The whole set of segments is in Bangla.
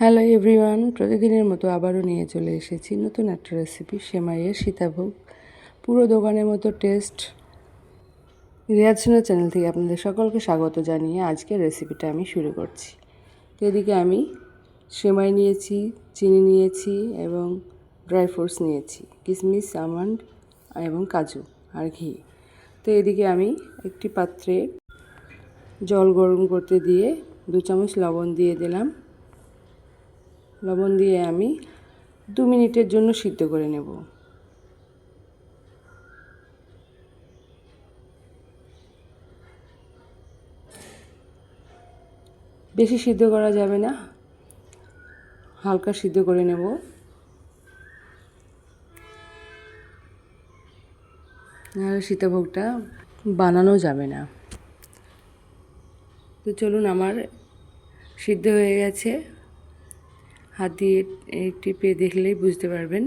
হ্যালো এভরিওয়ান, প্রতিদিনের মতো আবারও নিয়ে চলে এসেছি নতুন একটা রেসিপি, সেমাইয়ের সীতাভোগ। পুরো দোকানের মতো টেস্ট। রিয়াজসোনা চ্যানেল থেকে আপনাদের সকলকে স্বাগত জানিয়ে আজকের রেসিপিটা আমি শুরু করছি। তো এদিকে আমি সেমাই নিয়েছি, চিনি নিয়েছি এবং ড্রাই ফ্রুটস নিয়েছি, কিশমিশ, আমন্ড এবং কাজু আর ঘি। তো এদিকে আমি একটি পাত্রে জল গরম করতে দিয়ে 2 চামচ লবণ দিয়ে দিলাম। লবণ দিয়ে আমি 2 মিনিটের জন্য সিদ্ধ করে নেব। বেশি সিদ্ধ করা যাবে না, হালকা সিদ্ধ করে নেব। নাহলে সীতাভোগটা বানানো যাবে না। তো চলুন, আমার সিদ্ধ হয়ে গেছে। হাত দিয়ে টিপে দেখলেই বুঝতে পারবেন।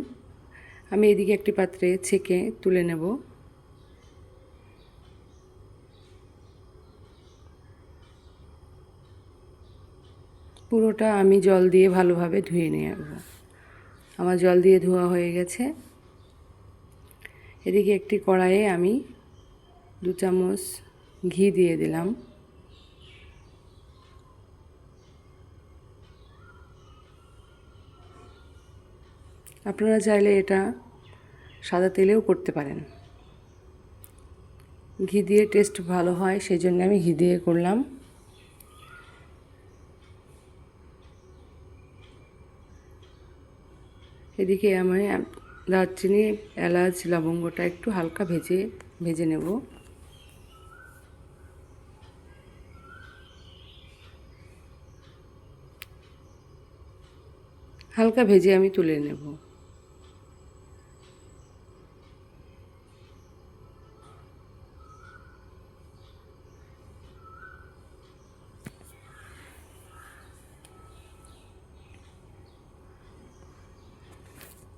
আমি এদিকে একটি পাত্রে ছেঁকে তুলে নেব। পুরোটা আমি জল দিয়ে ভালোভাবে ধুয়ে নেব। আমার জল দিয়ে ধোয়া হয়ে গেছে। এদিকে একটি কড়াইয়ে আমি 2 চামচ ঘি দিয়ে দিলাম। আপনারা চাইলে এটা সাদা তেলেও করতে পারেন। ঘি দিয়ে টেস্ট ভালো হয়, সেই জন্য আমি ঘি দিয়ে করলাম। এদিকে আমি দারচিনি, এলাচ, লবঙ্গটা একটু হালকা ভেজে নেব। হালকা ভেজে আমি তুলে নেব।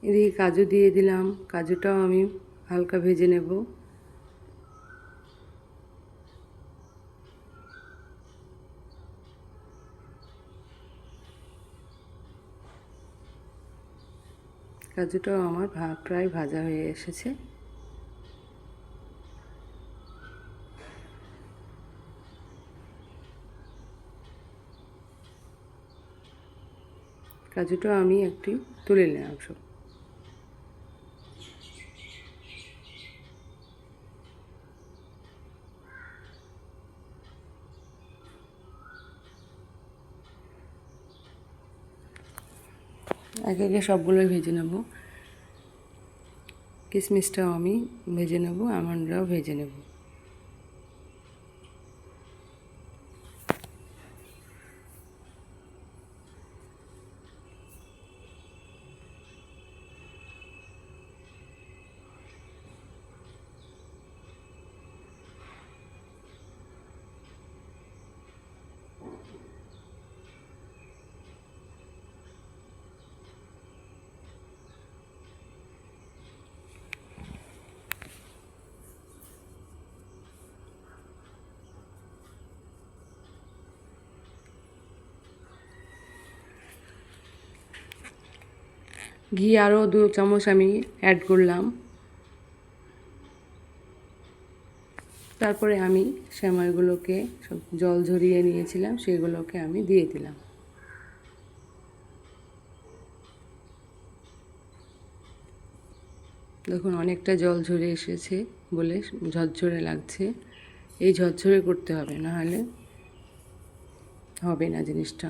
এদিকে কাজু দিয়ে দিলাম, কাজুটাও আমি হালকা ভেজে নেব। কাজুটাও আমার প্রায় ভাজা হয়ে এসেছে। কাজুটাও আমি একটি তুলে নিলাম সব। একে একে সবগুলোই ভেজে নেব। কিশমিশটাও আমি ভেজে নেব, আমন্ডটাও ভেজে নেব। ঘি আরও 2 চামচ আমি অ্যাড করলাম। তারপরে আমি সেমাইগুলোকে সব জল ঝরিয়ে নিয়েছিলাম, সেগুলোকে আমি দিয়ে দিলাম। দেখুন, অনেকটা জল ঝরে এসেছে বলে ঝরঝরে লাগছে। এই ঝরঝরে করতে হবে, নাহলে হবে না জিনিসটা।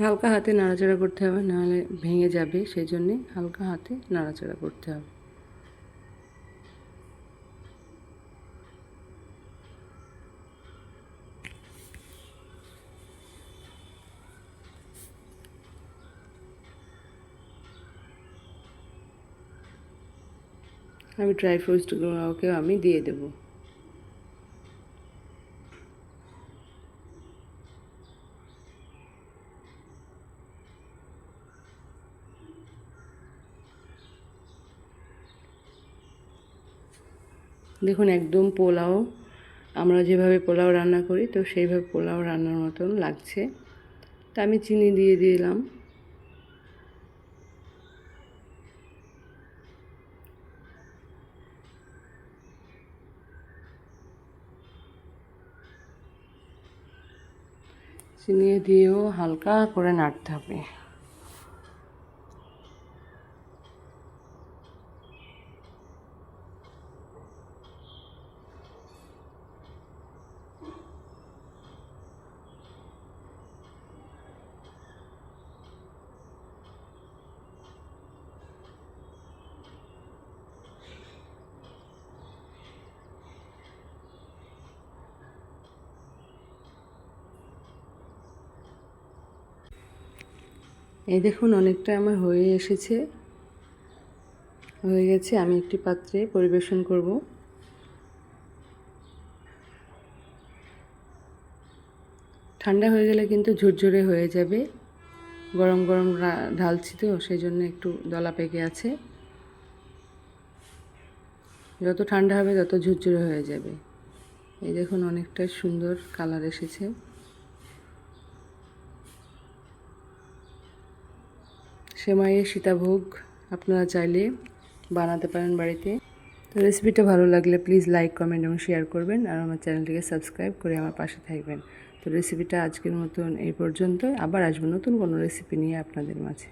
হালকা হাতে নাড়াচাড়া করতে হবে, নাহলে ভেঙে যাবে, সেই জন্যে হালকা হাতে নাড়াচাড়া করতে হবে। আমি ড্রাই ফ্রুটসগুলোকেও আমি দিয়ে দেব। দেখুন একদম পোলাও, আমরা যেভাবে পোলাও রান্না করি তো সেইভাবে পোলাও রান্নার মতন লাগছে। তা আমি চিনি দিয়ে দিলাম। চিনি দিয়েও হালকা করে নাড়তে হবে। এই দেখুন অনেকটা আমার হয়ে এসেছে, হয়ে গেছে। আমি একটি পাত্রে পরিবেশন করব। ঠান্ডা হয়ে গেলে কিন্তু ঝুরঝুরে হয়ে যাবে। গরম গরম ঢালছি তো সেই জন্য একটু দলা পেকে আছে। যত ঠান্ডা হবে তত ঝুরঝুরে হয়ে যাবে। এই দেখুন অনেকটা সুন্দর কালার এসেছে। সেমাইয়ের সীতাভোগ আপনারা চাইলে বানাতে পারেন বাড়িতে। তো রেসিপিটা ভালো লাগলে প্লিজ লাইক, কমেন্ট এবং শেয়ার করবেন, আর আমার চ্যানেলটিকে সাবস্ক্রাইব করে আমার পাশে থাকবেন। তো রেসিপিটা আজকের মতন এই পর্যন্ত, আবার আসবো নতুন কোনো রেসিপি নিয়ে আপনাদের মাঝে।